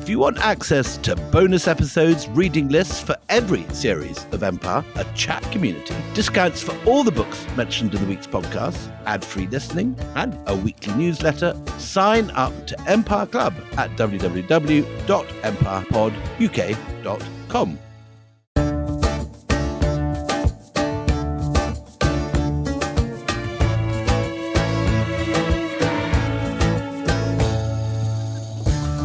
If you want access to bonus episodes, reading lists for every series of Empire, a chat community, discounts for all the books mentioned in the week's podcast, ad-free listening, and a weekly newsletter, sign up to Empire Club at www.empirepoduk.com.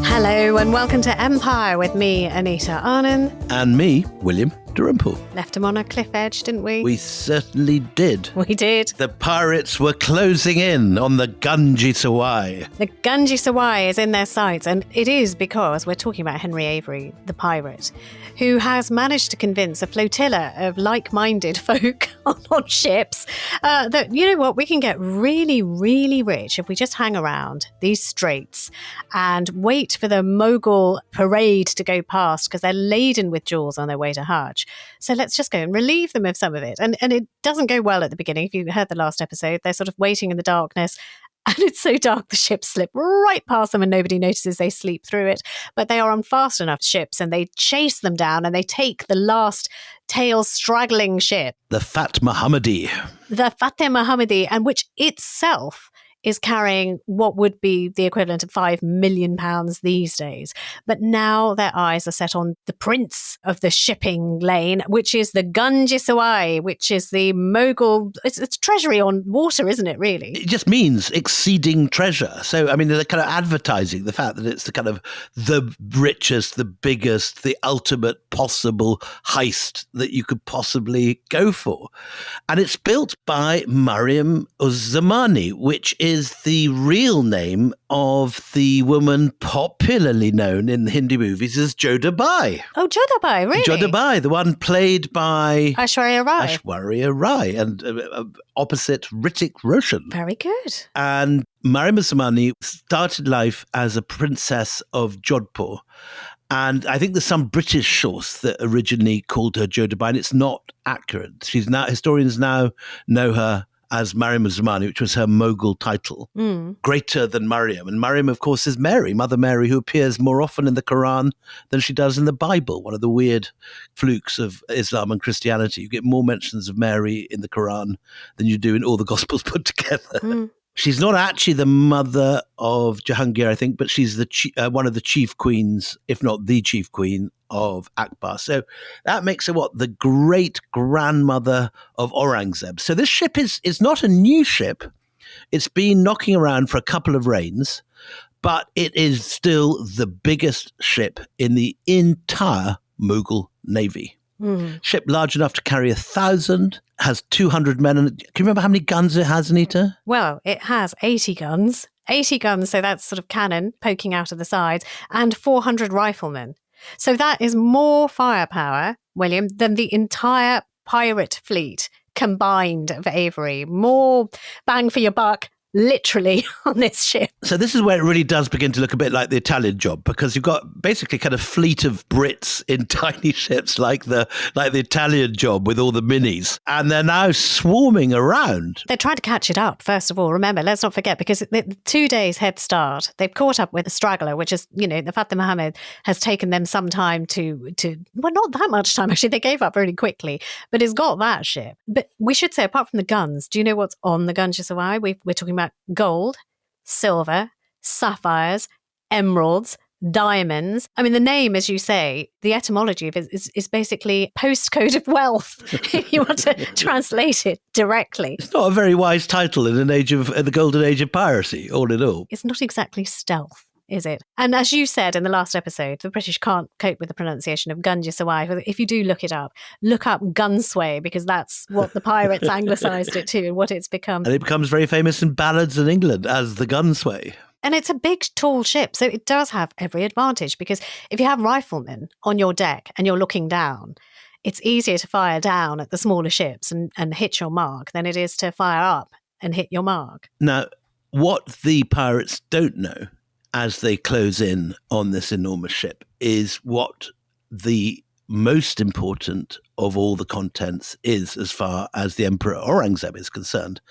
Hello and welcome to Empire with me, Anita Arnon. And me, William Dalrymple. Left him on a cliff edge, didn't we? We certainly did. We did. The pirates were closing in on the Gunji Sawai. The Gunji Sawai is in their sights, and it is because we're talking about Henry Avery, the pirate, who has managed to convince a flotilla of like-minded folk on ships that, you know what, we can get really, really rich if we just hang around these straits and wait for the Mughal parade to go past because they're laden with jewels on their way to Hajj. So let's just go and relieve them of some of it. And it doesn't go well at the beginning. If you heard the last episode, they're sort of waiting in the darkness. And it's so dark, the ships slip right past them and nobody notices they sleep through it. But they are on fast enough ships and they chase them down and they take the last tail straggling ship. The Fat Mohammadi. The Fateh Mohammadi, and which itself is carrying what would be the equivalent of £5 million these days. But now their eyes are set on the prince of the shipping lane, which is the Gunji Sawai, which is the Mughal. It's treasury on water, isn't it, really? It just means exceeding treasure. So, I mean, they're kind of advertising the fact that it's the kind of the richest, the biggest, the ultimate possible heist that you could possibly go for. And it's built by Mariam Uz-Zamani, which is the real name of the woman popularly known in Hindi movies as Jodhabai. Oh, Jodhabai, really? Jodhabai, the one played by Aishwarya Rai. Aishwarya Rai, and opposite Hrithik Roshan. Very good. And Mariam Uz-Zamani started life as a princess of Jodhpur. And I think there's some British source that originally called her Jodhabai, and it's not accurate. Historians now know her as Mariam Uz-Zamani, which was her Mughal title, greater than Mariam. And Mariam, of course, is Mary, Mother Mary, who appears more often in the Quran than she does in the Bible, one of the weird flukes of Islam and Christianity. You get more mentions of Mary in the Quran than you do in all the Gospels put together. She's not actually the mother of Jahangir, I think, but she's the one of the chief queens, if not the chief queen, of Akbar. So that makes her the great grandmother of Aurangzeb. So this ship is not a new ship. It's been knocking around for a couple of reigns, but it is still the biggest ship in the entire Mughal navy. Ship large enough to carry 1,000, has 200 men. Can you remember how many guns it has, Anita? Well, it has 80 guns. 80 guns, so that's sort of cannon poking out of the sides, and 400 riflemen. So that is more firepower, William, than the entire pirate fleet combined of Avery. More bang for your buck, literally, on this ship. So this is where it really does begin to look a bit like the Italian job, because you've got basically kind of fleet of Brits in tiny ships like the Italian job with all the minis, and they're now swarming around. They're trying to catch it up, first of all. Remember, let's not forget, because 2 days head start, they've caught up with a straggler, which is, the Fateh Mohammed has taken them some time to well, not that much time, actually. They gave up really quickly, but it's got that ship. But we should say, apart from the guns, do you know what's on the Gunji Sawai? We're talking about gold, silver, sapphires, emeralds, diamonds. I mean, the name, as you say, the etymology of it is basically postcode of wealth, if you want to translate it directly. It's not a very wise title in the golden age of piracy, all in all. It's not exactly stealth, is it? And as you said in the last episode, the British can't cope with the pronunciation of Gunji Sawai. If you do look up Gunsway, because that's what the pirates anglicised it to and what it's become. And it becomes very famous in ballads in England as the Gunsway. And it's a big, tall ship, so it does have every advantage, because if you have riflemen on your deck and you're looking down, it's easier to fire down at the smaller ships and hit your mark than it is to fire up and hit your mark. Now, what the pirates don't know as they close in on this enormous ship is what the most important of all the contents is as far as the Emperor Aurangzeb is concerned.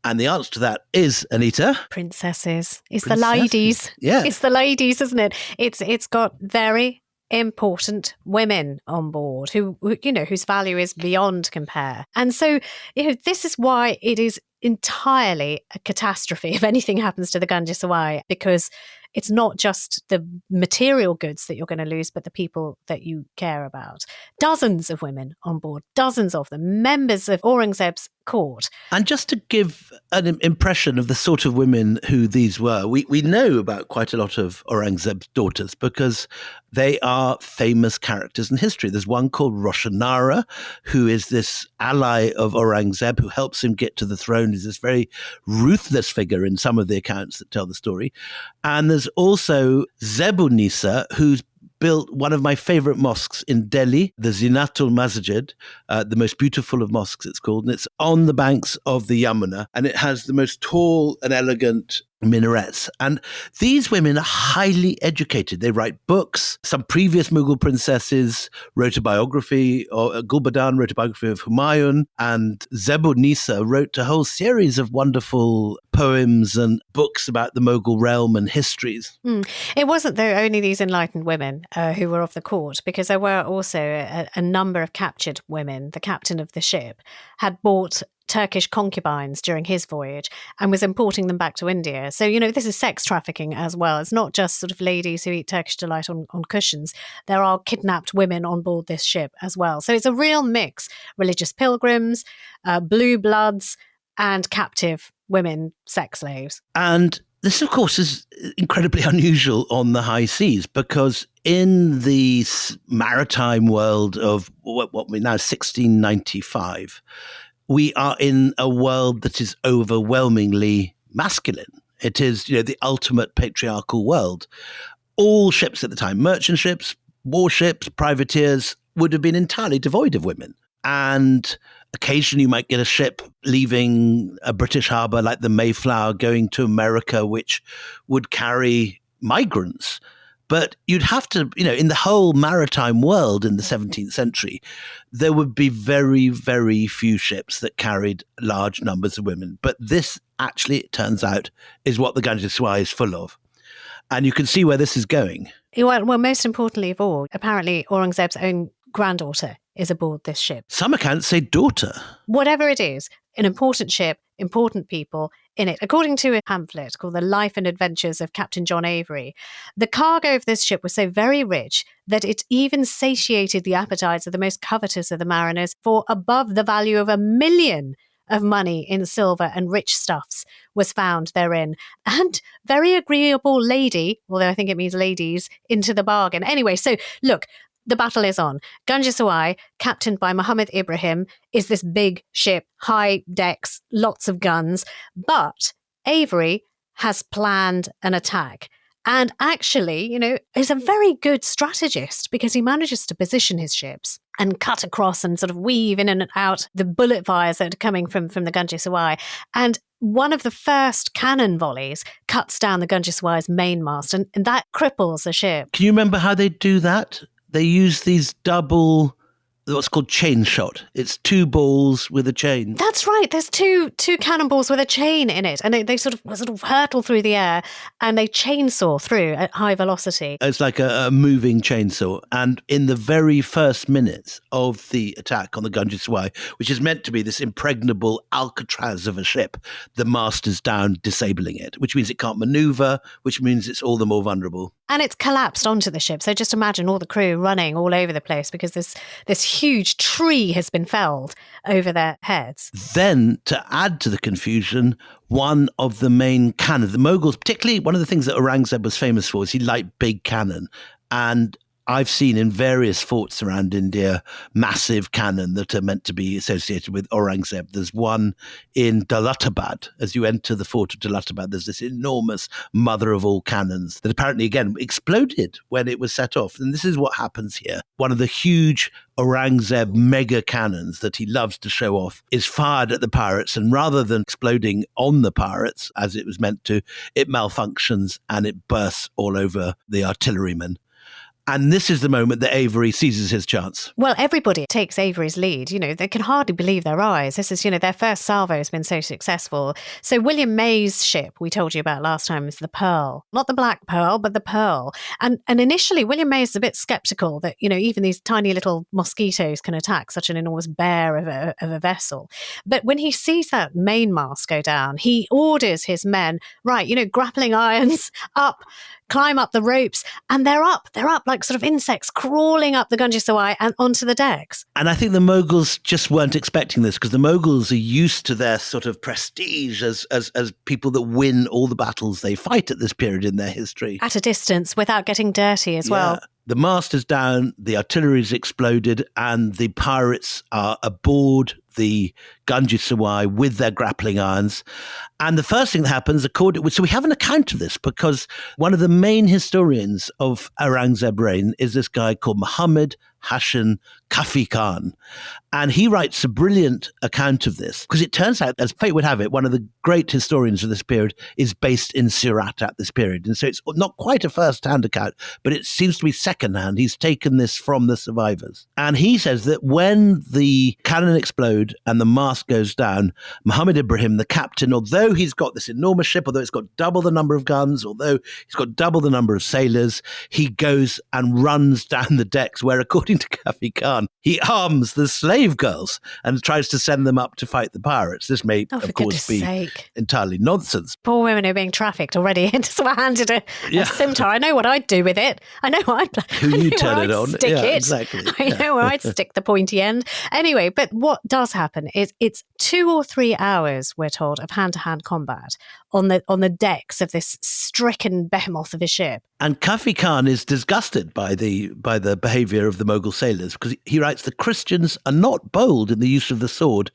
And the answer to that is, Anita? Princesses. It's the ladies. Yeah. It's the ladies, isn't it? It's got very important women on board who whose value is beyond compare. And so, this is why it is entirely a catastrophe if anything happens to the Ganges, because it's not just the material goods that you're going to lose, but the people that you care about. Dozens of women on board, dozens of them, members of Aurangzeb's court. And just to give an impression of the sort of women who these were, we know about quite a lot of Aurangzeb's daughters because they are famous characters in history. There's one called Roshanara, who is this ally of Aurangzeb who helps him get to the throne. He's this very ruthless figure in some of the accounts that tell the story. And there's also Zebunisa, who's built one of my favorite mosques in Delhi, the Zinatul Masjid, the most beautiful of mosques it's called, and it's on the banks of the Yamuna, and it has the most tall and elegant minarets. And these women are highly educated. They write books. Some previous Mughal princesses wrote a biography, or Gulbadan wrote a biography of Humayun, and Zebunisa wrote a whole series of wonderful poems and books about the Mughal realm and histories. It wasn't, though, only these enlightened women who were of the court, because there were also a number of captured women. The captain of the ship had bought Turkish concubines during his voyage and was importing them back to India. So, this is sex trafficking as well. It's not just sort of ladies who eat Turkish delight on cushions. There are kidnapped women on board this ship as well. So it's a real mix. Religious pilgrims, blue bloods, and captive women sex slaves. And this, of course, is incredibly unusual on the high seas because in the maritime world of what we now 1695, we are in a world that is overwhelmingly masculine. It is, the ultimate patriarchal world. All ships at the time, merchant ships, warships, privateers, would have been entirely devoid of women. And occasionally you might get a ship leaving a British harbour like the Mayflower going to America, which would carry migrants. But you'd have to, in the whole maritime world in the 17th century, there would be very, very few ships that carried large numbers of women. But this actually, it turns out, is what the Ganges is full of. And you can see where this is going. Well, most importantly of all, apparently Aurangzeb's own granddaughter is aboard this ship. Some accounts say daughter. Whatever it is, an important ship, important people in it. According to a pamphlet called The Life and Adventures of Captain John Avery, the cargo of this ship was so very rich that it even satiated the appetites of the most covetous of the mariners, for above the value of 1 million of money in silver and rich stuffs was found therein, and very agreeable lady, although I think it means ladies, into the bargain. Anyway, so look, the battle is on. Ganges, captained by Muhammad Ibrahim, is this big ship, high decks, lots of guns. But Avery has planned an attack. And actually, is a very good strategist because he manages to position his ships and cut across and sort of weave in and out the bullet fires that are coming from the Ganges. And one of the first cannon volleys cuts down the Ganges' mainmast, and that cripples the ship. Can you remember how they do that? They use these double, what's called chain shot. It's 2 balls with a chain. That's right. There's two cannonballs with a chain in it, and they sort of hurtle through the air, and they chainsaw through at high velocity. It's like a moving chainsaw. And in the very first minutes of the attack on the Ganges, which is meant to be this impregnable Alcatraz of a ship, the mast is down, disabling it, which means it can't maneuver, which means it's all the more vulnerable. And it's collapsed onto the ship. So just imagine all the crew running all over the place because this huge tree has been felled over their heads. Then, to add to the confusion, one of the main cannon, the Mughals, particularly one of the things that Aurangzeb was famous for is he liked big cannon. And I've seen in various forts around India massive cannon that are meant to be associated with Aurangzeb. There's one in Dalatabad. As you enter the fort of Dalatabad, there's this enormous mother of all cannons that apparently, again, exploded when it was set off. And this is what happens here. One of the huge Aurangzeb mega cannons that he loves to show off is fired at the pirates. And rather than exploding on the pirates, as it was meant to, it malfunctions and it bursts all over the artillerymen. And this is the moment that Avery seizes his chance. Well, everybody takes Avery's lead. They can hardly believe their eyes. This is, their first salvo has been so successful. So William May's ship, we told you about last time, is the Pearl. Not the Black Pearl, but the Pearl. And initially, William May is a bit sceptical that, even these tiny little mosquitoes can attack such an enormous bear of a vessel. But when he sees that mainmast go down, he orders his men, right, grappling irons up, climb up the ropes, and they're up like sort of insects crawling up the Gunji Sawai and onto the decks. And I think the Mughals just weren't expecting this, because the Mughals are used to their sort of prestige as people that win all the battles they fight at this period in their history. At a distance, without getting dirty as well. The mast is down, the artillery's exploded, and the pirates are aboard the Gunji Sawai with their grappling irons. And the first thing that happens, so we have an account of this, because one of the main historians of Aurangzeb reign is this guy called Muhammad Hassan Kafi Khan. And he writes a brilliant account of this, because it turns out, as fate would have it, one of the great historians of this period is based in Syrett at this period. And so it's not quite a first-hand account, but it seems to be second-hand. He's taken this from the survivors. And he says that when the cannon explode and the mast goes down, Muhammad Ibrahim, the captain, although he's got this enormous ship, although it's got double the number of guns, although he's got double the number of sailors, he goes and runs down the decks where, according to Kafi Khan, he arms the slave girls and tries to send them up to fight the pirates. This may, of course, be entirely nonsense. Poor women who are being trafficked already into so I handed a scimitar. I know what I'd do with it. I know what I'd turn it on. Stick it. Exactly. I know where I'd stick the pointy end. Anyway, but what does happen is it's 2 or 3 hours, we're told, of hand-to-hand combat on the decks of this stricken behemoth of a ship. And Kafi Khan is disgusted by the behaviour of the Mughal sailors, because he writes, the Christians are not bold in the use of the sword,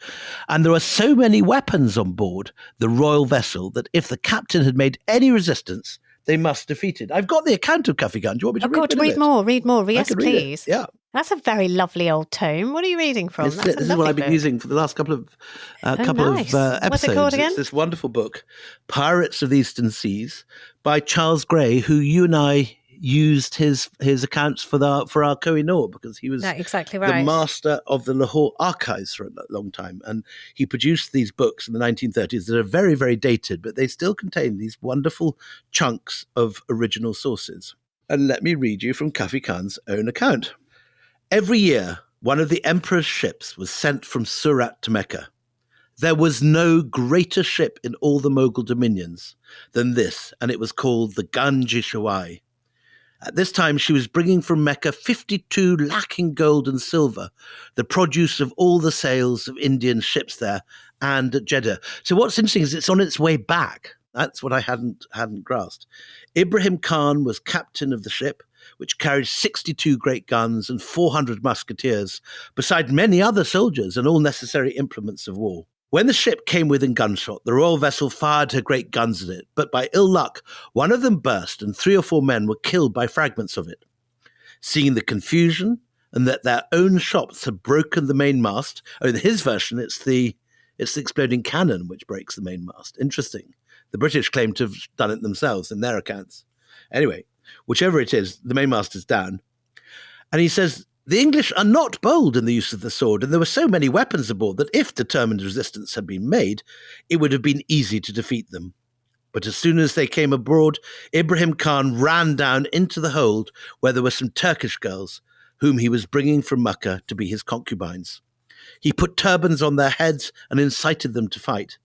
and there are so many weapons on board the royal vessel that if the captain had made any resistance, they must defeat it. I've got the account of Kafi Khan. Do you want me to read it? Read more. Yes, please. Yeah. That's a very lovely old tome. What are you reading from? This is what I've been using for the last couple of episodes. What's it called again? It's this wonderful book, Pirates of the Eastern Seas, by Charles Gray, who you and I used his accounts for our Koh-i-Noor, because he was exactly right. the master of the Lahore archives for a long time, and he produced these books in the 1930s that are very, very dated, but they still contain these wonderful chunks of original sources. And let me read you from Kafi Khan's own account. Every year, one of the emperor's ships was sent from Surat to Mecca. There was no greater ship in all the Mughal dominions than this, and it was called the Gunji Sawai. At this time, she was bringing from Mecca 52 lakhs in gold and silver, the produce of all the sales of Indian ships there and at Jeddah. So what's interesting is it's on its way back. That's what I hadn't grasped. Ibrahim Khan was captain of the ship, which carried 62 great guns and 400 musketeers, beside many other soldiers and all necessary implements of war. When the ship came within gunshot, the royal vessel fired her great guns at it, but by ill luck, one of them burst and 3 or 4 men were killed by fragments of it. Seeing the confusion and that their own shots had broken the mainmast, in his version, it's the exploding cannon which breaks the mainmast. Interesting. The British claim to have done it themselves in their accounts. Anyway, whichever it is, the mainmast is down. And he says, the English are not bold in the use of the sword, and there were so many weapons aboard that if determined resistance had been made, it would have been easy to defeat them. But as soon as they came aboard, Ibrahim Khan ran down into the hold where there were some Turkish girls, whom he was bringing from Mecca to be his concubines. He put turbans on their heads and incited them to fight.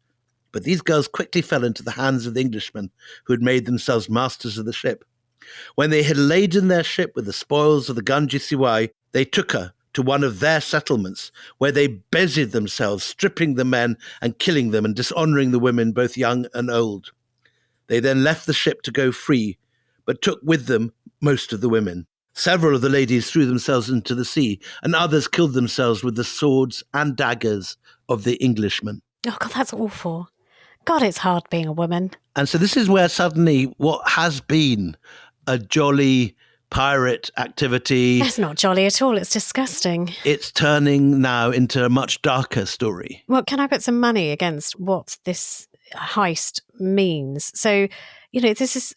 But these girls quickly fell into the hands of the Englishmen, who had made themselves masters of the ship. When they had laden their ship with the spoils of the Gunji Sawai, they took her to one of their settlements, where they busied themselves, stripping the men and killing them and dishonouring the women, both young and old. They then left the ship to go free, but took with them most of the women. Several of the ladies threw themselves into the sea, and others killed themselves with the swords and daggers of the Englishmen. Oh, God, that's awful. God, it's hard being a woman. And so this is where suddenly what has been a jolly pirate activity... It's not jolly at all. It's disgusting. It's turning now into a much darker story. Well, can I put some money against what this heist means? So, this is...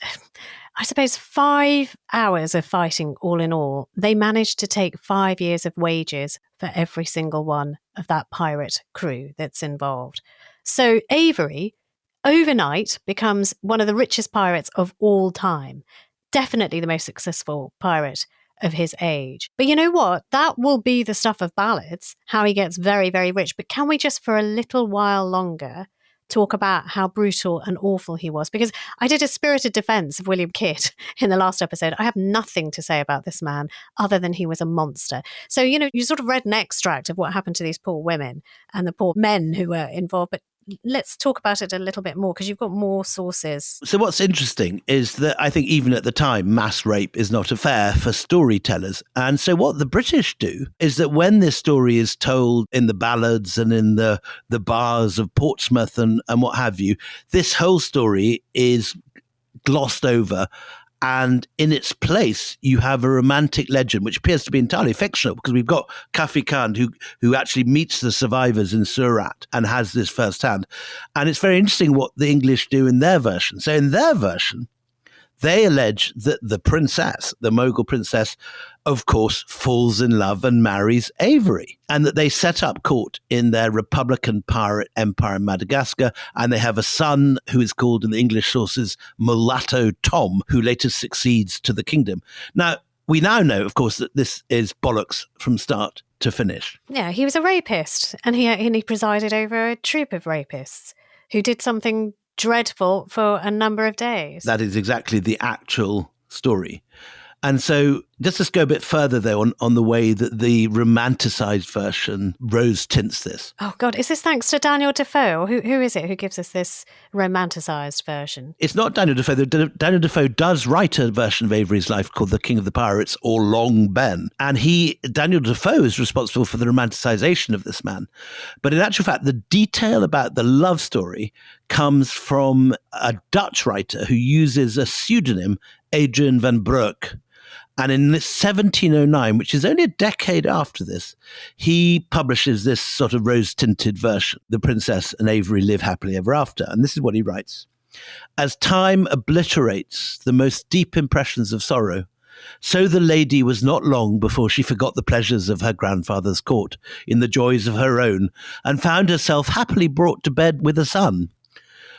I suppose 5 hours of fighting all in all, they managed to take 5 years of wages for every single one of that pirate crew that's involved. So Avery, overnight, becomes one of the richest pirates of all time. Definitely the most successful pirate of his age. But you know what? That will be the stuff of ballads, how he gets very, very rich. But can we just for a little while longer talk about how brutal and awful he was? Because I did a spirited defense of William Kidd in the last episode. I have nothing to say about this man other than he was a monster. So, you sort of read an extract of what happened to these poor women and the poor men who were involved. But let's talk about it a little bit more because you've got more sources. So what's interesting is that I think even at the time, mass rape is not a fare for storytellers. And so what the British do is that when this story is told in the ballads and in the bars of Portsmouth and what have you, this whole story is glossed over. And in its place, you have a romantic legend, which appears to be entirely fictional, because we've got Kafi Khan, who actually meets the survivors in Syrett and has this firsthand. And it's very interesting what the English do in their version. So in their version, they allege that the princess, the Mughal princess, of course, falls in love and marries Avery, and that they set up court in their Republican pirate empire in Madagascar, and they have a son who is called in the English sources Mulatto Tom, who later succeeds to the kingdom. Now, we now know, of course, that this is bollocks from start to finish. Yeah, he was a rapist, and he presided over a troop of rapists who did something dreadful for a number of days. That is exactly the actual story. And so just to go a bit further, though, on the way that the romanticized version rose tints this. Oh, God, is this thanks to Daniel Defoe? Or who is it who gives us this romanticized version? It's not Daniel Defoe. Daniel Defoe does write a version of Avery's life called The King of the Pirates, or Long Ben. And Daniel Defoe is responsible for the romanticization of this man. But in actual fact, the detail about the love story comes from a Dutch writer who uses a pseudonym, Adrian van Broek. And in 1709, which is only a decade after this, he publishes this sort of rose-tinted version. The princess and Avery live happily ever after. And this is what he writes. As time obliterates the most deep impressions of sorrow, so the lady was not long before she forgot the pleasures of her grandfather's court in the joys of her own, and found herself happily brought to bed with a son,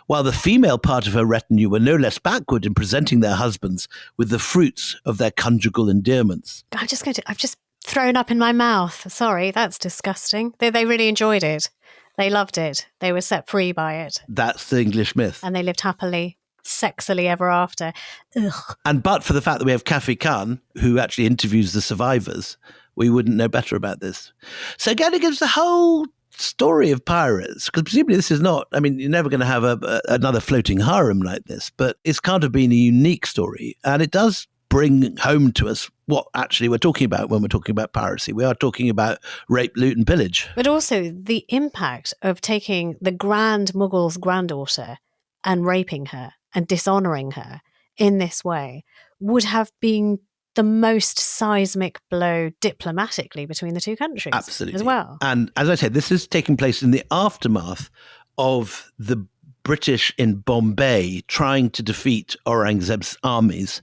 while the female part of her retinue were no less backward in presenting their husbands with the fruits of their conjugal endearments. I've just thrown up in my mouth. Sorry, that's disgusting. They really enjoyed it. They loved it. They were set free by it. That's the English myth. And they lived happily, sexily ever after. Ugh. And but for the fact that we have Kafi Khan, who actually interviews the survivors, we wouldn't know better about this. So again, it gives the whole story of pirates, because presumably this is not, I mean, you're never going to have another floating harem like this, but it's kind of been a unique story, and it does bring home to us what actually we're talking about when we're talking about piracy. We are talking about rape, loot and pillage. But also the impact of taking the Grand Mughal's granddaughter and raping her and dishonouring her in this way would have been the most seismic blow diplomatically between the two countries. Absolutely. As well. And as I said, this is taking place in the aftermath of the British in Bombay trying to defeat Aurangzeb's armies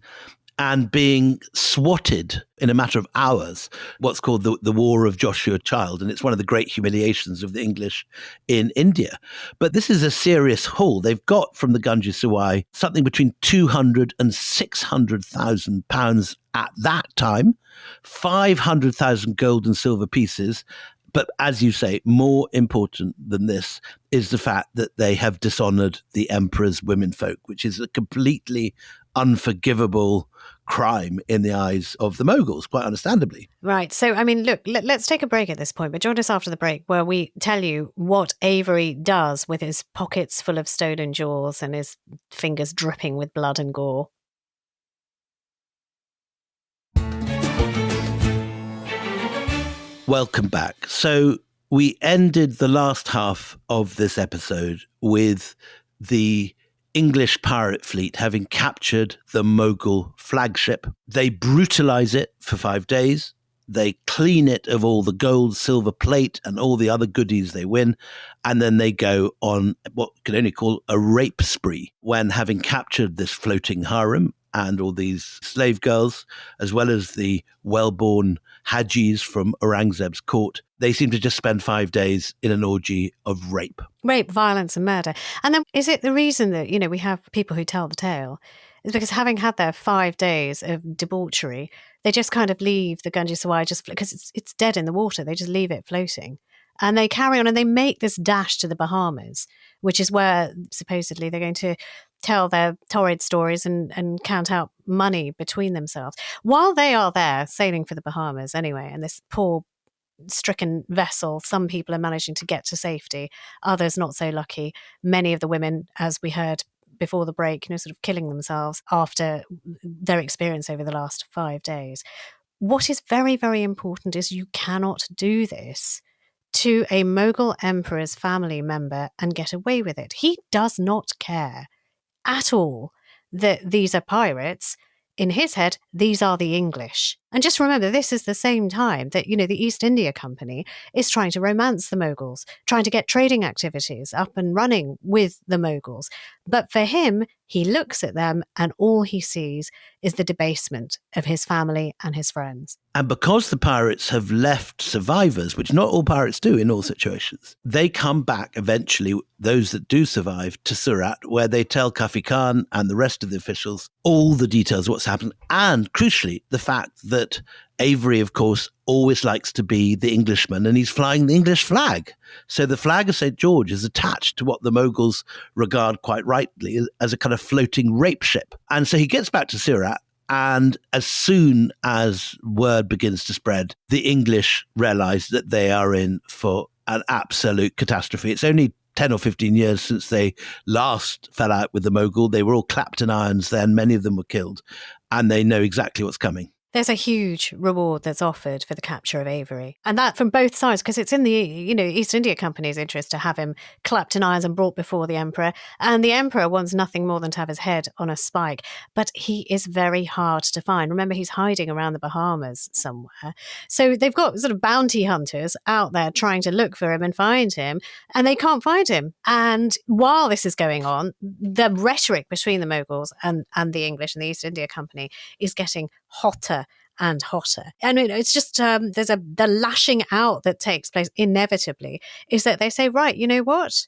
and being swatted in a matter of hours, what's called the War of Joshua Child. And it's one of the great humiliations of the English in India. But this is a serious haul. They've got from the Ganges Sawai something between 200 and 600,000 pounds at that time, 500,000 gold and silver pieces. But as you say, more important than this is the fact that they have dishonored the emperor's womenfolk, which is a completely unforgivable crime in the eyes of the Mughals, quite understandably. Right. So, I mean, look, let's take a break at this point, but join us after the break where we tell you what Avery does with his pockets full of stolen jewels and his fingers dripping with blood and gore. Welcome back. So we ended the last half of this episode with the English pirate fleet having captured the Mughal flagship. They brutalize it for 5 days. They clean it of all the gold, silver plate, and all the other goodies they win. And then they go on what you can only call a rape spree when, having captured this floating harem, and all these slave girls, as well as the well-born Hajis from Aurangzeb's court. They seem to just spend 5 days in an orgy of rape. Rape, violence and murder. And then is it the reason that, we have people who tell the tale? Is because having had their 5 days of debauchery, they just kind of leave the Ganges Sawai because it's dead in the water. They just leave it floating. And they carry on and they make this dash to the Bahamas, which is where supposedly they're going to tell their torrid stories and count out money between themselves. While they are there sailing for the Bahamas anyway, and this poor stricken vessel, some people are managing to get to safety, others not so lucky. Many of the women, as we heard before the break, sort of killing themselves after their experience over the last 5 days. What is very, very important is you cannot do this to a Mughal emperor's family member and get away with it. He does not care at all that these are pirates. In his head, these are the English. And just remember, this is the same time that, the East India Company is trying to romance the Mughals, trying to get trading activities up and running with the Mughals. But for him, he looks at them and all he sees is the debasement of his family and his friends. And because the pirates have left survivors, which not all pirates do in all situations, they come back eventually, those that do survive, to Syrett, where they tell Kafi Khan and the rest of the officials all the details of what's happened. And crucially, the fact that Avery, of course, always likes to be the Englishman, and he's flying the English flag. So the flag of St. George is attached to what the Mughals regard quite rightly as a kind of floating rape ship. And so he gets back to Syrett, and as soon as word begins to spread, the English realize that they are in for an absolute catastrophe. It's only 10 or 15 years since they last fell out with the Mughal. They were all clapped in irons then. Many of them were killed, and they know exactly what's coming. There's a huge reward that's offered for the capture of Avery. And that from both sides, because it's in the, East India Company's interest to have him clapped in irons and brought before the emperor. And the emperor wants nothing more than to have his head on a spike. But he is very hard to find. Remember, he's hiding around the Bahamas somewhere. So they've got sort of bounty hunters out there trying to look for him and find him, and they can't find him. And while this is going on, the rhetoric between the Mughals and the English and the East India Company is getting hotter and hotter. And it's just the lashing out that takes place inevitably is that they say, right, you know what?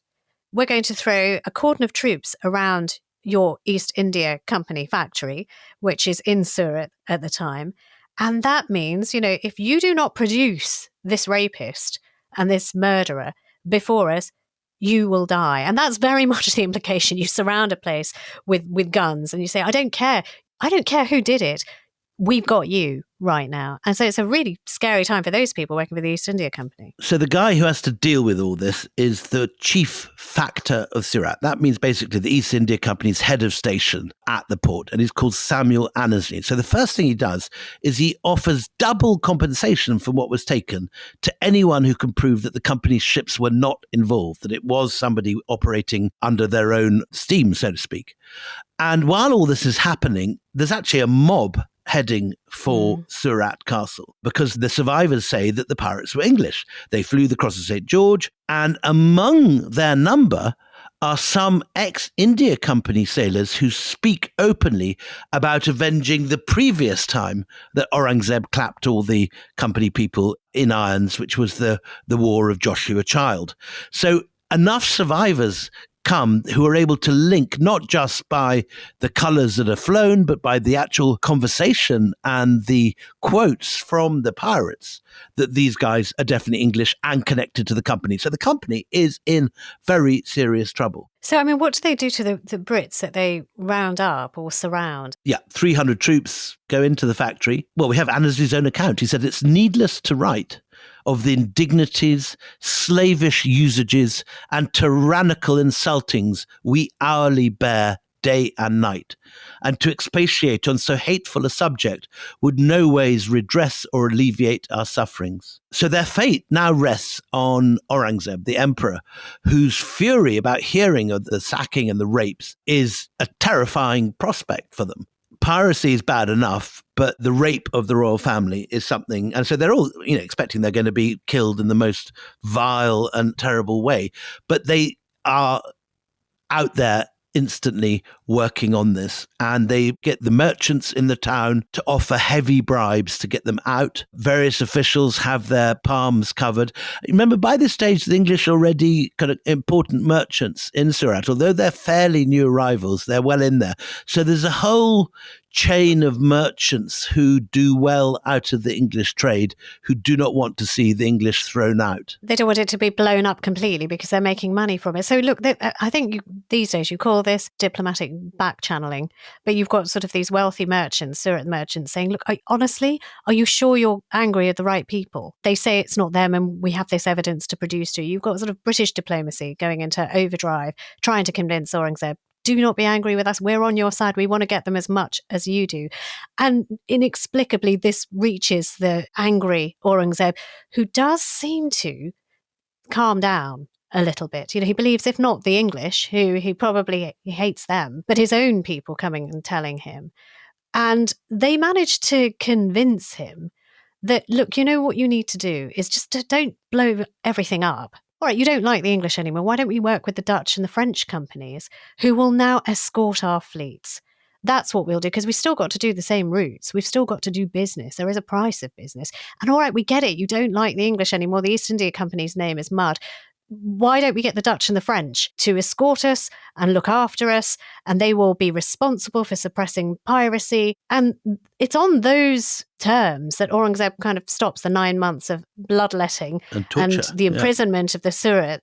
We're going to throw a cordon of troops around your East India Company factory, which is in Syrett at the time. And that means, if you do not produce this rapist and this murderer before us, you will die. And that's very much the implication. You surround a place with guns and you say, I don't care who did it. We've got you right now. And so it's a really scary time for those people working for the East India Company. So the guy who has to deal with all this is the chief factor of Syrett. That means basically the East India Company's head of station at the port, and he's called Samuel Annesley. So the first thing he does is he offers double compensation for what was taken to anyone who can prove that the company's ships were not involved, that it was somebody operating under their own steam, so to speak. And while all this is happening, there's actually a mob heading for Syrett Castle because the survivors say that the pirates were English. They flew the cross of St. George, and among their number are some ex-India Company sailors who speak openly about avenging the previous time that Aurangzeb clapped all the company people in irons, which was the war of Joshua Child. So enough survivors come who are able to link not just by the colours that are flown, but by the actual conversation and the quotes from the pirates that these guys are definitely English and connected to the company. So the company is in very serious trouble. So, what do they do to the Brits that they round up or surround? Yeah, 300 troops go into the factory. Well, we have Annesley's own account. He said it's needless to write of the indignities, slavish usages, and tyrannical insultings we hourly bear day and night, and to expatiate on so hateful a subject would no ways redress or alleviate our sufferings. So their fate now rests on Aurangzeb, the emperor, whose fury about hearing of the sacking and the rapes is a terrifying prospect for them. Piracy is bad enough, but the rape of the royal family is something. And so they're all, expecting they're going to be killed in the most vile and terrible way. But they are out there instantly working on this. And they get the merchants in the town to offer heavy bribes to get them out. Various officials have their palms covered. Remember, by this stage, the English are already kind of important merchants in Syrett. Although they're fairly new arrivals, they're well in there. So there's a whole chain of merchants who do well out of the English trade, who do not want to see the English thrown out. They don't want it to be blown up completely because they're making money from it. So look, I think these days you call this diplomatic back channeling, but you've got sort of these wealthy merchants, Syrett merchants, saying, look, honestly, are you sure you're angry at the right people? They say it's not them and we have this evidence to produce to you. You've got sort of British diplomacy going into overdrive, trying to convince Aurangzeb, do not be angry with us. We're on your side. We want to get them as much as you do. And inexplicably, this reaches the angry Aurangzeb, who does seem to calm down a little bit. You know, he believes, if not the English, who he probably hates them, but his own people coming and telling him. And they manage to convince him that, look, you know what you need to do is just don't blow everything up. All right, you don't like the English anymore. Why don't we work with the Dutch and the French companies who will now escort our fleets? That's what we'll do, because we've still got to do the same routes. We've still got to do business. There is a price of business. And all right, we get it. You don't like the English anymore. The East India Company's name is mud. Why don't we get the Dutch and the French to escort us and look after us, and they will be responsible for suppressing piracy? And it's on those terms that Aurangzeb kind of stops the 9 months of bloodletting and torture, and the imprisonment of the Syrett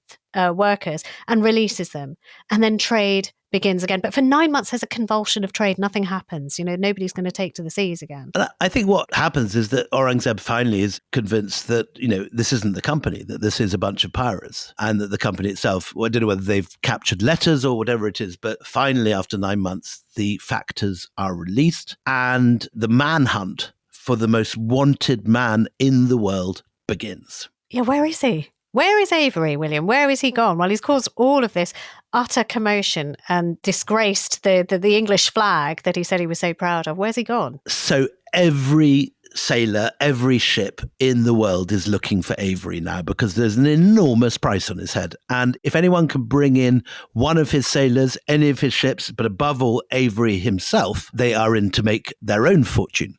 workers and releases them. And then trade begins again. But for 9 months, there's a convulsion of trade. Nothing happens. You know, nobody's going to take to the seas again. And I think what happens is that Aurangzeb finally is convinced that, you know, this isn't the company, that this is a bunch of pirates, and that the company itself, well, I don't know whether they've captured letters or whatever it is, but finally, after 9 months, the factors are released and the manhunt for the most wanted man in the world begins. Yeah, where is he? Where is Avery, William? Where is he gone? Well, he's caused all of this utter commotion and disgraced the English flag that he said he was so proud of. Where's he gone? So every sailor, every ship in the world is looking for Avery now, because there's an enormous price on his head. And if anyone can bring in one of his sailors, any of his ships, but above all, Avery himself, they are in to make their own fortune.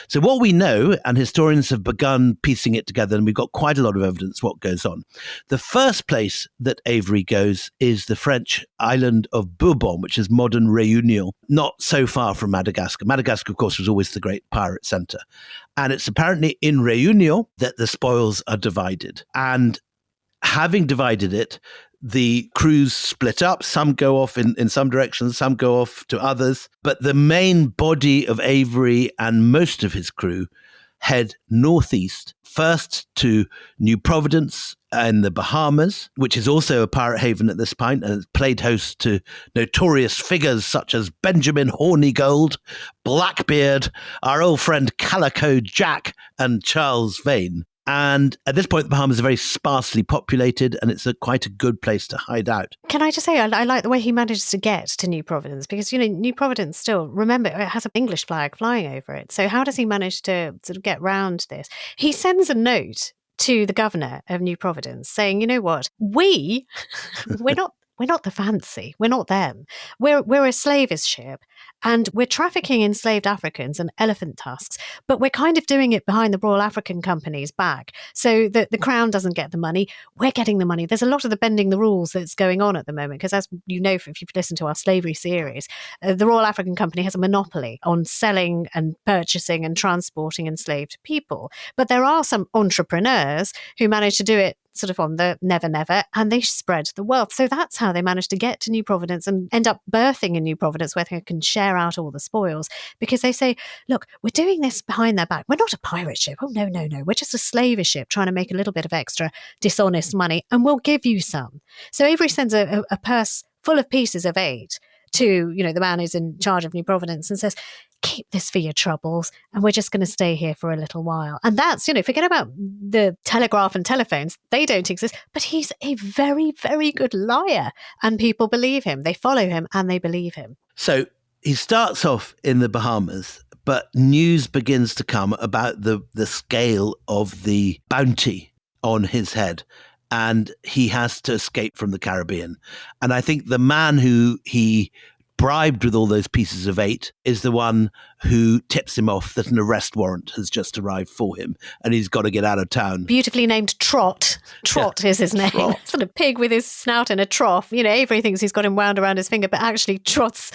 So what we know, and historians have begun piecing it together, and we've got quite a lot of evidence what goes on. The first place that Avery goes is the French island of Bourbon, which is modern Réunion, not so far from Madagascar. Madagascar, of course, was always the great pirate center. And it's apparently in Réunion that the spoils are divided. And having divided it, the crews split up. Some go off in some directions, some go off to others. But the main body of Avery and most of his crew head northeast, first to New Providence in the Bahamas, which is also a pirate haven at this point, and it's played host to notorious figures such as Benjamin Hornigold, Blackbeard, our old friend Calico Jack, and Charles Vane. And at this point, the Bahamas are very sparsely populated, and it's quite a good place to hide out. Can I just say, I like the way he manages to get to New Providence, because, you know, New Providence still, remember, it has an English flag flying over it. So how does he manage to sort of get round this? He sends a note to the governor of New Providence saying, you know what, we're not the fancy. We're not them. We're a slavers ship, and we're trafficking enslaved Africans and elephant tusks, but we're kind of doing it behind the Royal African Company's back, so that the Crown doesn't get the money. We're getting the money. There's a lot of the bending the rules that's going on at the moment, because as you know, if you've listened to our slavery series, the Royal African Company has a monopoly on selling and purchasing and transporting enslaved people. But there are some entrepreneurs who manage to do it sort of on the never, and they spread the wealth. So that's how they managed to get to New Providence and end up birthing in New Providence, where they can share out all the spoils, because they say, look, we're doing this behind their back. We're not a pirate ship. Oh, no. We're just a slaver ship trying to make a little bit of extra dishonest money, and we'll give you some. So Avery sends a purse full of pieces of 8 to, you know, the man who's in charge of New Providence, and says, keep this for your troubles, and we're just going to stay here for a little while. And that's, you know, forget about the telegraph and telephones. They don't exist. But he's a very, very good liar, and people believe him. They follow him and they believe him. So he starts off in the Bahamas, but news begins to come about the scale of the bounty on his head. and he has to escape from the Caribbean. And I think the man who he bribed with all those pieces of 8 is the one who tips him off that an arrest warrant has just arrived for him and he's got to get out of town. Beautifully named Trot. Trot is his name. Trot. Sort of pig with his snout in a trough. Avery thinks he's got him wound around his finger, but actually Trot's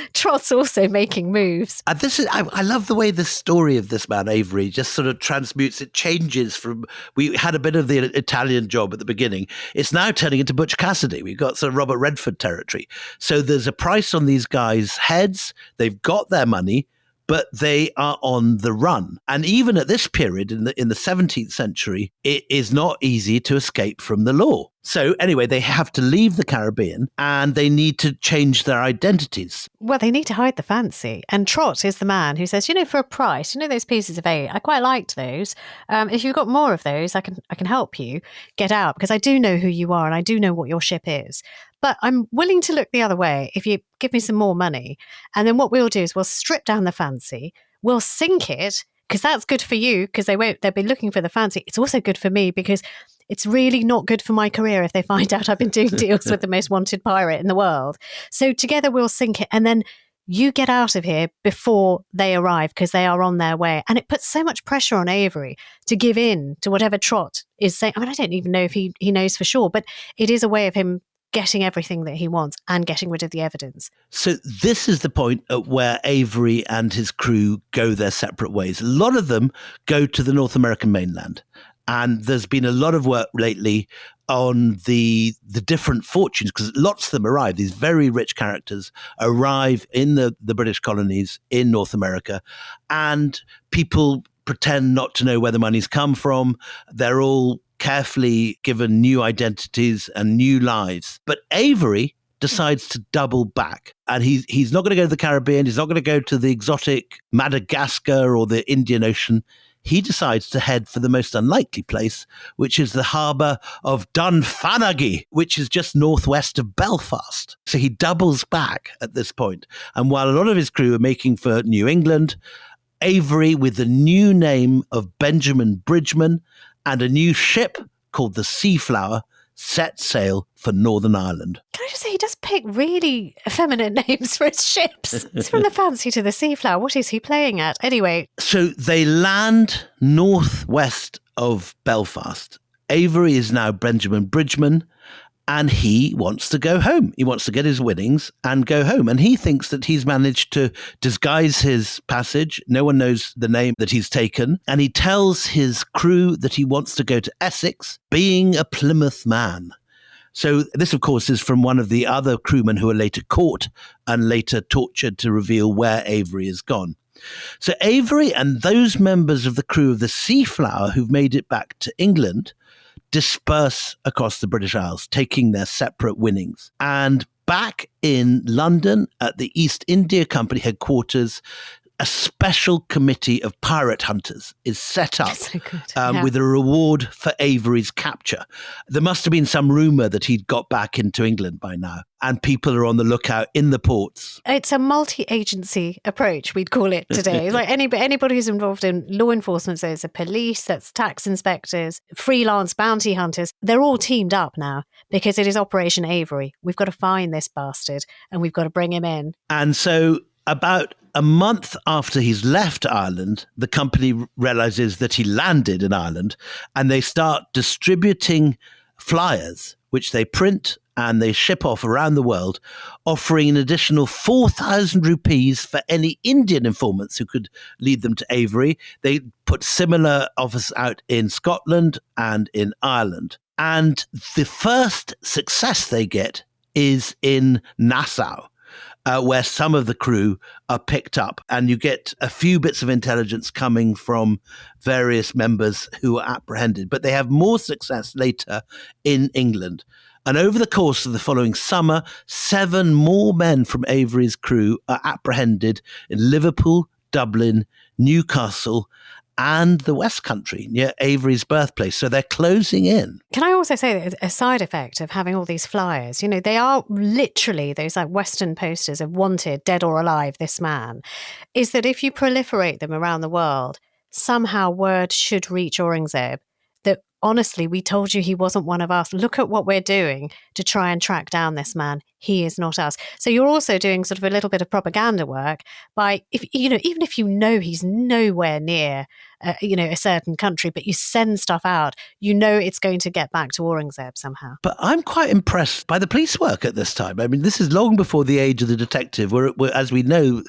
also making moves. And I love the way the story of this man, Avery, just sort of transmutes. It changes from, we had a bit of the Italian job at the beginning. It's now turning into Butch Cassidy. We've got sort of Robert Redford territory. So there's a price on these guys' heads. They've got their money, but they are on the run. And even at this period in the 17th century, it is not easy to escape from the law. So anyway, they have to leave the Caribbean and they need to change their identities. Well, they need to hide the fancy. And Trot is the man who says, for a price, those pieces of 8, I quite liked those. If you've got more of those, I can help you get out because I do know who you are and I do know what your ship is. But I'm willing to look the other way if you give me some more money. And then what we'll do is we'll strip down the fancy, we'll sink it, because that's good for you, because they'll be looking for the fancy. It's also good for me because it's really not good for my career if they find out I've been doing deals with the most wanted pirate in the world. So together we'll sink it and then you get out of here before they arrive because they are on their way. And it puts so much pressure on Avery to give in to whatever Trot is saying. I mean, I don't even know if he knows for sure, but it is a way of him getting everything that he wants and getting rid of the evidence. So this is the point at where Avery and his crew go their separate ways. A lot of them go to the North American mainland. And there's been a lot of work lately on the different fortunes, because lots of them arrive. These very rich characters arrive in the British colonies in North America, and people pretend not to know where the money's come from. They're all carefully given new identities and new lives. But Avery decides to double back. And he's not going to go to the Caribbean. He's not going to go to the exotic Madagascar or the Indian Ocean. He decides to head for the most unlikely place, which is the harbour of Dunfanaghy, which is just northwest of Belfast. So he doubles back at this point. And while a lot of his crew are making for New England, Avery, with the new name of Benjamin Bridgman and a new ship called the Seaflower, set sail for Northern Ireland. Can I just say, he does pick really effeminate names for his ships. It's from the Fancy to the Seaflower. What is he playing at? Anyway. So they land northwest of Belfast. Avery is now Benjamin Bridgman, and he wants to go home. He wants to get his winnings and go home. And he thinks that he's managed to disguise his passage. No one knows the name that he's taken. And he tells his crew that he wants to go to Essex, being a Plymouth man. So this, of course, is from one of the other crewmen who are later caught and later tortured to reveal where Avery has gone. So Avery and those members of the crew of the Seaflower who've made it back to England disperse across the British Isles, taking their separate winnings. And back in London at the East India Company headquarters, a special committee of pirate hunters is set up with a reward for Avery's capture. There must have been some rumour that he'd got back into England by now, and people are on the lookout in the ports. It's a multi-agency approach, we'd call it today. It's like anybody who's involved in law enforcement, so it's the police, that's tax inspectors, freelance bounty hunters, they're all teamed up now because it is Operation Avery. We've got to find this bastard and we've got to bring him in. And so about a month after he's left Ireland, the company realizes that he landed in Ireland, and they start distributing flyers, which they print and they ship off around the world, offering an additional 4,000 rupees for any Indian informants who could lead them to Avery. They put similar offers out in Scotland and in Ireland. And the first success they get is in Nassau, where some of the crew are picked up, and you get a few bits of intelligence coming from various members who are apprehended. But they have more success later in England. And over the course of the following summer, 7 more men from Avery's crew are apprehended in Liverpool, Dublin, Newcastle, and the West Country, near Avery's birthplace. So they're closing in. Can I also say that a side effect of having all these flyers, they are literally those like Western posters of wanted, dead or alive, this man, is that if you proliferate them around the world, somehow word should reach Aurangzeb that honestly, we told you he wasn't one of us. Look at what we're doing to try and track down this man. He is not us. So you're also doing sort of a little bit of propaganda work by, if even if you know he's nowhere near, a certain country, but you send stuff out, it's going to get back to Aurangzeb somehow. But I'm quite impressed by the police work at this time. I mean, this is long before the age of the detective, where as we know,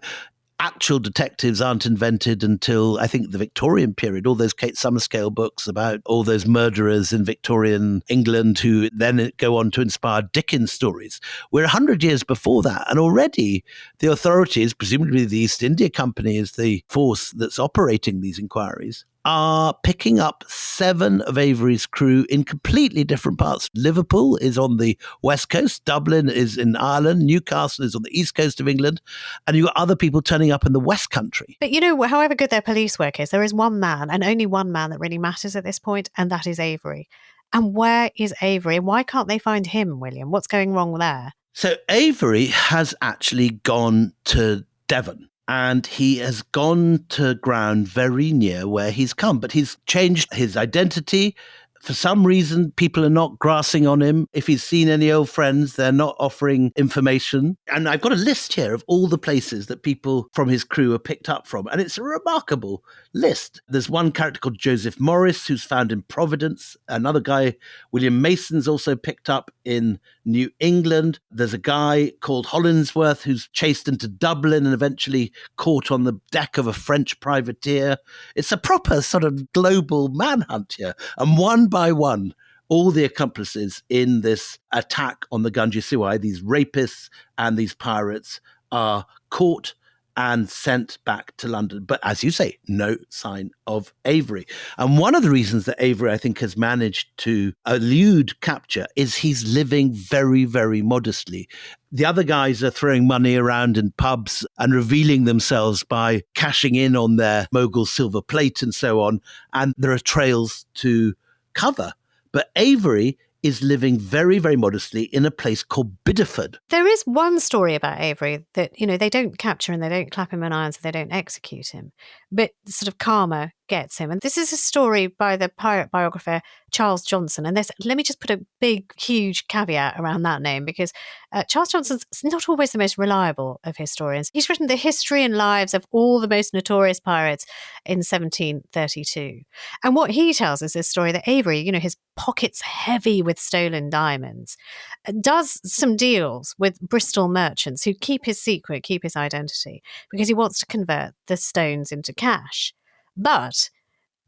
actual detectives aren't invented until, I think, the Victorian period. All those Kate Summerscale books about all those murderers in Victorian England who then go on to inspire Dickens stories. We're 100 years before that. And already the authorities, presumably the East India Company is the force that's operating these inquiries, are picking up 7 of Avery's crew in completely different parts. Liverpool is on the west coast, Dublin is in Ireland, Newcastle is on the east coast of England, and you've got other people turning up in the West Country. But however good their police work is, there is one man, and only one man, that really matters at this point, and that is Avery. And where is Avery? Why can't they find him, William? What's going wrong there? So Avery has actually gone to Devon. And he has gone to ground very near where he's come, but he's changed his identity. For some reason, people are not grassing on him. If he's seen any old friends, they're not offering information. And I've got a list here of all the places that people from his crew are picked up from. And it's a remarkable list. There's one character called Joseph Morris, who's found in Providence. Another guy, William Mason's also picked up in New England. There's a guy called Hollinsworth who's chased into Dublin and eventually caught on the deck of a French privateer. It's a proper sort of global manhunt here. And one by one, all the accomplices in this attack on the Ganges Siwai, these rapists and these pirates, are caught and sent back to London. But as you say, no sign of Avery. And one of the reasons that Avery, I think, has managed to elude capture is he's living very, very modestly. The other guys are throwing money around in pubs and revealing themselves by cashing in on their Mughal silver plate and so on. And there are trails to cover. But Avery is living very, very modestly in a place called Bideford. There is one story about Avery that, they don't capture and they don't clap him in irons, they don't execute him. But sort of karma gets him. And this is a story by the pirate biographer Charles Johnson. And let me just put a big, huge caveat around that name, because Charles Johnson's not always the most reliable of historians. He's written the history and lives of all the most notorious pirates in 1732. And what he tells us is this story that Avery, his pockets heavy with stolen diamonds, does some deals with Bristol merchants who keep his secret, keep his identity, because he wants to convert the stones into cash. But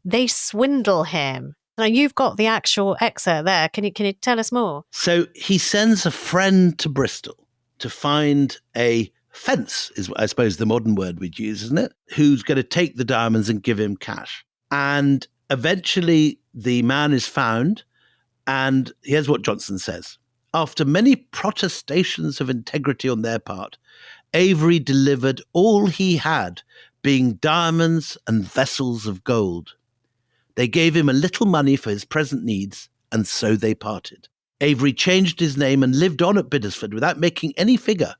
they swindle him. Now, you've got the actual excerpt there. Can you tell us more? So he sends a friend to Bristol to find a fence, is I suppose the modern word we'd use, isn't it? Who's going to take the diamonds and give him cash. And eventually the man is found. And here's what Johnson says. After many protestations of integrity on their part, Avery delivered all he had, being diamonds and vessels of gold. They gave him a little money for his present needs, and so they parted. Avery changed his name and lived on at Bideford without making any figure,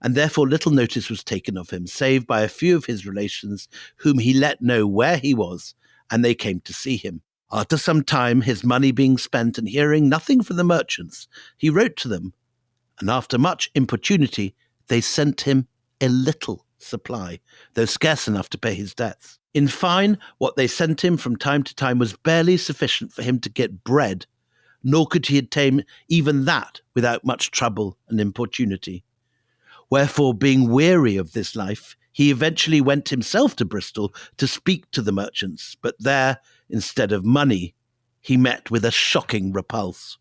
and therefore little notice was taken of him, save by a few of his relations, whom he let know where he was, and they came to see him. After some time, his money being spent and hearing nothing from the merchants, he wrote to them, and after much importunity, they sent him a little supply, though scarce enough to pay his debts. In fine, what they sent him from time to time was barely sufficient for him to get bread, nor could he attain even that without much trouble and importunity. Wherefore, being weary of this life, he eventually went himself to Bristol to speak to the merchants, but there, instead of money, he met with a shocking repulse.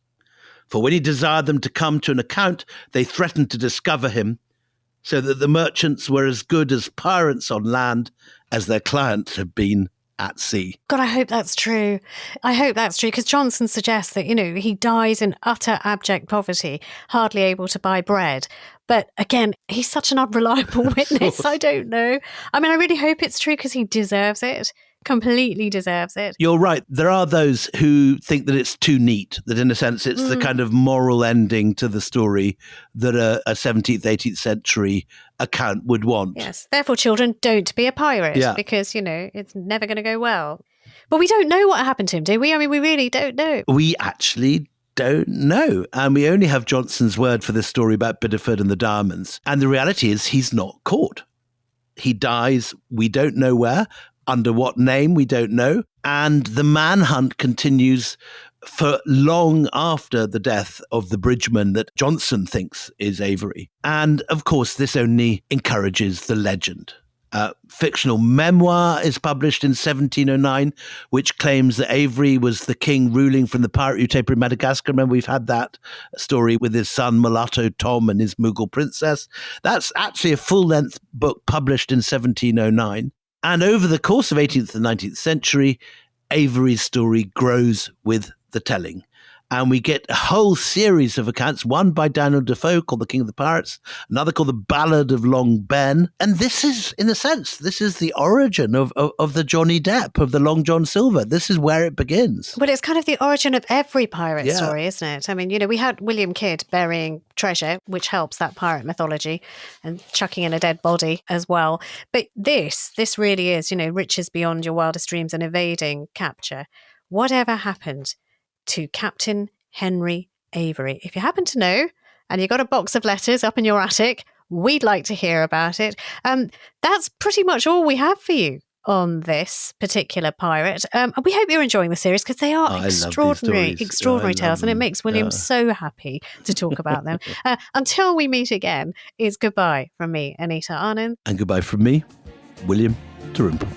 For when he desired them to come to an account, they threatened to discover him, so that the merchants were as good as pirates on land as their clients had been at sea. God, I hope that's true. I hope that's true, because Johnson suggests that, he dies in utter abject poverty, hardly able to buy bread. But again, he's such an unreliable witness. I don't know. I mean, I really hope it's true, because he deserves it. Completely deserves it. You're right. There are those who think that it's too neat, that in a sense it's the kind of moral ending to the story that a 17th, 18th century account would want. Yes. Therefore, children, don't be a pirate, because, it's never going to go well. But we don't know what happened to him, do we? I mean, we really don't know. We actually don't know. And we only have Johnson's word for this story about Biddeford and the diamonds. And the reality is he's not caught. He dies, we don't know where, under what name, we don't know. And the manhunt continues for long after the death of the bridgeman that Johnson thinks is Avery. And of course, this only encourages the legend. Fictional memoir is published in 1709, which claims that Avery was the king ruling from the pirate Utapa in Madagascar. Remember, we've had that story with his son Mulatto Tom and his Mughal princess. That's actually a full-length book published in 1709. And over the course of 18th and 19th century, Avery's story grows with the telling. And we get a whole series of accounts, one by Daniel Defoe called The King of the Pirates, another called The Ballad of Long Ben. And this is, in a sense, this is the origin of the Johnny Depp, of the Long John Silver. This is where it begins. But it's kind of the origin of every pirate story, isn't it? I mean, you know, we had William Kidd burying treasure, which helps that pirate mythology, and chucking in a dead body as well. But this really is, you know, riches beyond your wildest dreams and evading capture. Whatever happened to Captain Henry Avery? If you happen to know, and you've got a box of letters up in your attic, we'd like to hear about it. That's pretty much all we have for you on this particular pirate. We hope you're enjoying the series, because they are extraordinary tales, and it makes William so happy to talk about them. Until we meet again, it's goodbye from me, Anita Arnon. And goodbye from me, William Dalrymple.